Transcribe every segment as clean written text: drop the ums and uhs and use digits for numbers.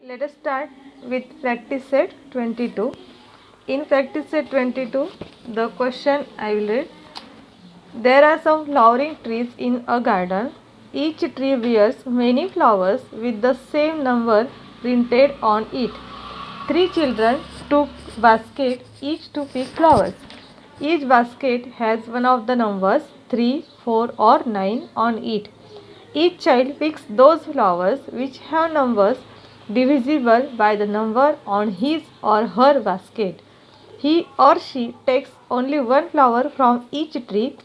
Let us start with practice set 22. In practice set 22, the question I will read. There are some flowering trees in a garden. Each tree bears many flowers with the same number printed on it. Three children took basket each to pick flowers. Each basket has one of the numbers 3, 4 or 9 on it. Each child picks those flowers which have numbers divisible by the number on his or her basket. He or she takes only one flower from each tree.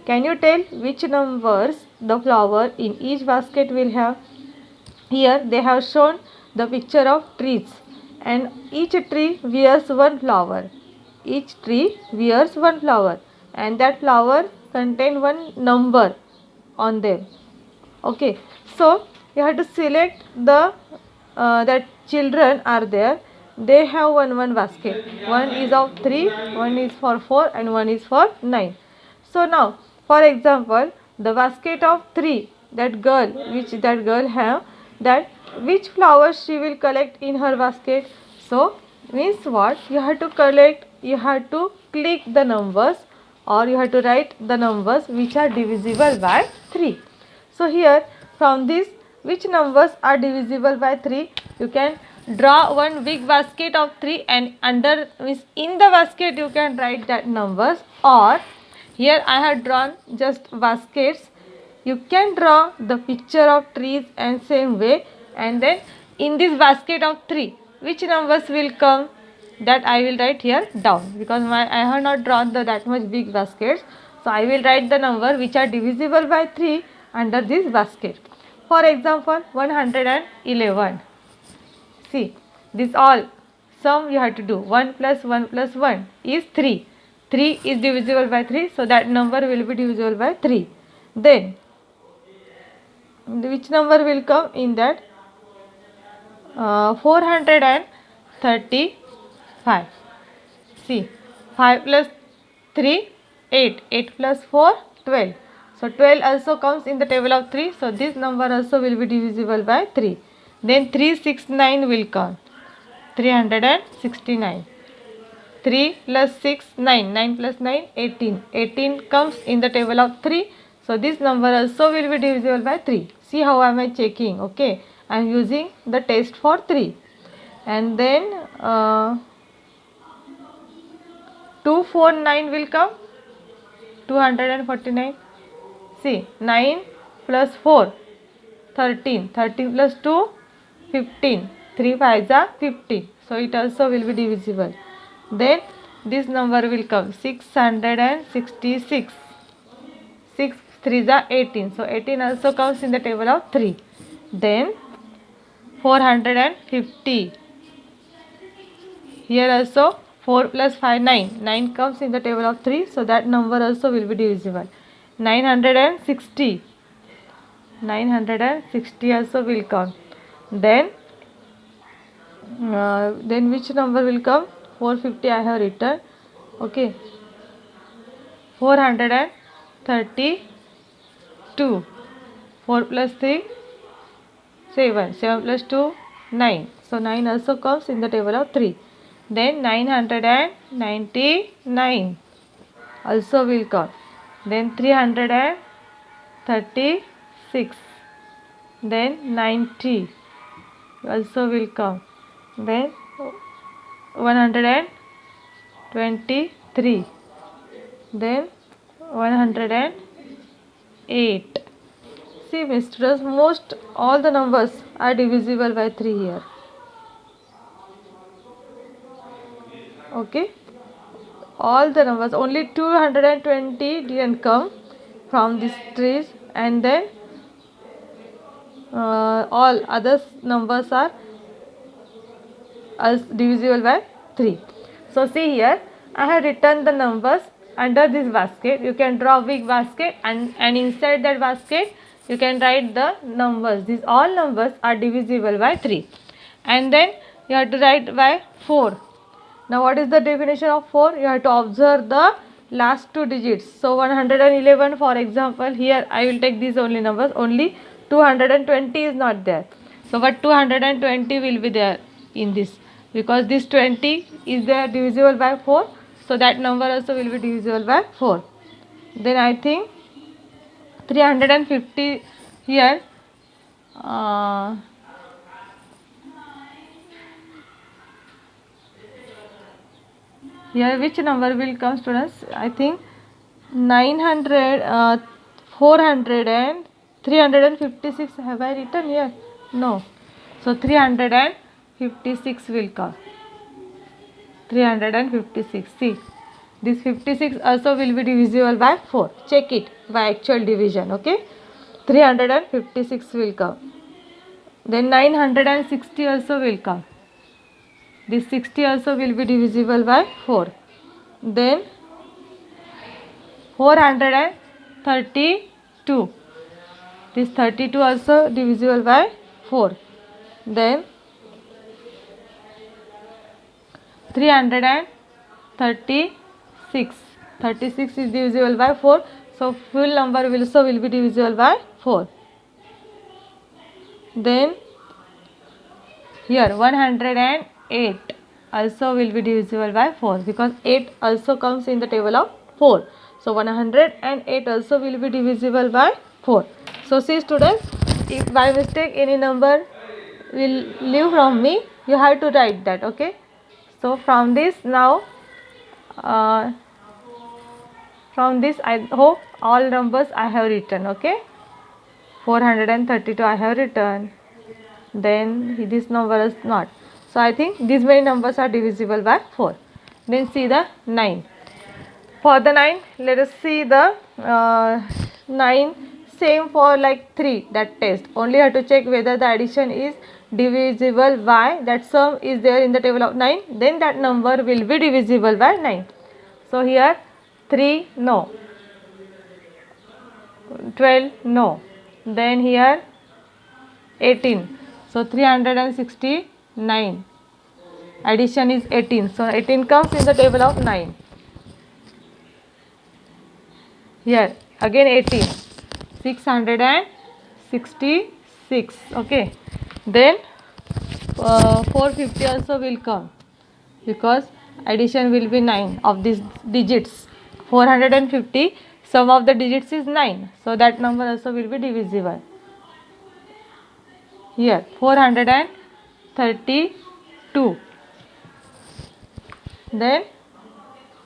Can you tell which numbers the flower in each basket will have? Here they have shown the picture of trees, and each tree wears one flower. Each tree wears one flower, and that flower contain one number on them. Okay, so you have to select the that children are there. They have one basket. One is of 3, one is for 4 and one is for 9. So now, for example, the basket of 3, that girl, which that girl have, that which flowers she will collect in her basket. So means what? You have to collect, you have to click the numbers, or you have to write the numbers which are divisible by 3. So here from this, which numbers are divisible by 3, you can draw one big basket of 3, and under in the basket you can write that numbers. Or here I have drawn just baskets. You can draw the picture of trees and same way, and then in this basket of 3, which numbers will come, that I will write here down, because I have not drawn that much big baskets. So I will write the number which are divisible by 3 under this basket. For example, 111. See, this all sum you have to do. 1 plus 1 plus 1 is 3. 3 is divisible by 3, so that number will be divisible by 3. Then which number will come in that? 435. See, 5 plus 3, 8. 8 plus 4, 12. So 12 also comes in the table of 3. So this number also will be divisible by 3. Then 369 will come. 369. 3 plus 6, 9. 9 plus 9, 18. 18 comes in the table of 3. So this number also will be divisible by 3. See how am I checking? Okay. I am using the test for 3. And then 249 will come. 249. See, 9 plus 4, 13. 13 plus 2, 15. 3 5s are 15. So it also will be divisible. Then this number will come 666. 6 3s are 18. So 18 also comes in the table of 3. Then 450. Here also 4 plus 5, 9. 9 comes in the table of 3. So that number also will be divisible. 960. 960 also will come. Then which number will come? 450 I have written. Okay. 432. 4 plus 3, 7. 7 plus 2, 9. So 9 also comes in the table of 3. Then 999 also will come. Then 336. Then 90 also will come. Then 123. Then 108. See, mistress, most all the numbers are divisible by 3 here. Okay, all the numbers, only 220 didn't come from these trees, and then all other numbers are divisible by 3. So see here, I have written the numbers under this basket. You can draw a big basket, and inside that basket you can write the numbers. These all numbers are divisible by 3. And then you have to write by 4. Now what is the definition of 4? You have to observe the last 2 digits. So 111, for example, here I will take these only numbers. Only 220 is not there. So but 220 will be there in this, because this 20 is there divisible by 4, so that number also will be divisible by 4. Then I think 350 here, here which number will come, students? I think 900, 400 and 356 have I written here? No. So 356 will come. 356. See, this 56 also will be divisible by 4. Check it by actual division. Okay. 356 will come. Then 960 also will come. This 60 also will be divisible by 4. Then 432. This 32 also divisible by 4. Then 336. 36 is divisible by 4. So full number also will be divisible by 4. Then here 108 also will be divisible by 4, because 8 also comes in the table of 4. So 108 also will be divisible by 4. So see students, if by mistake any number will leave from me, you have to write that. Okay. So from this now, from this I hope all numbers I have written. Okay. 432 I have written. Then this number is not. So I think these many numbers are divisible by 4. Then see the 9. For the 9, let us see the 9, same for like 3, that test. Only have to check whether the addition is divisible by, that sum is there in the table of 9, then that number will be divisible by 9. So here 3, no. 12, no. Then here 18. So 369. Addition is 18. So 18 comes in the table of 9. Here again 18. 666. Okay. Then 450 also will come, because addition will be 9 of these digits. 450, sum of the digits is 9. So that number also will be divisible. Here 432. Then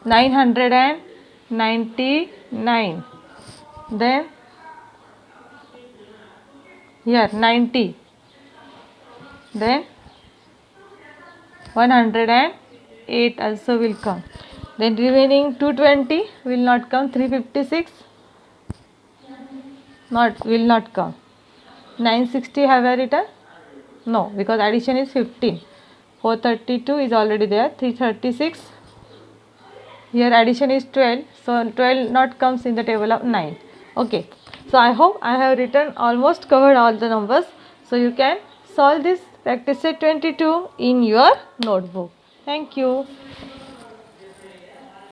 999. Then here 90. Then 108 also will come. Then remaining 220 will not come. 356 will not come. 960 have I written? No, because addition is 15. 432 is already there. 336. Here addition is 12. So 12 not comes in the table of 9. Okay. So I hope I have written, almost covered all the numbers. So you can solve this practice set 22 in your notebook. Thank you.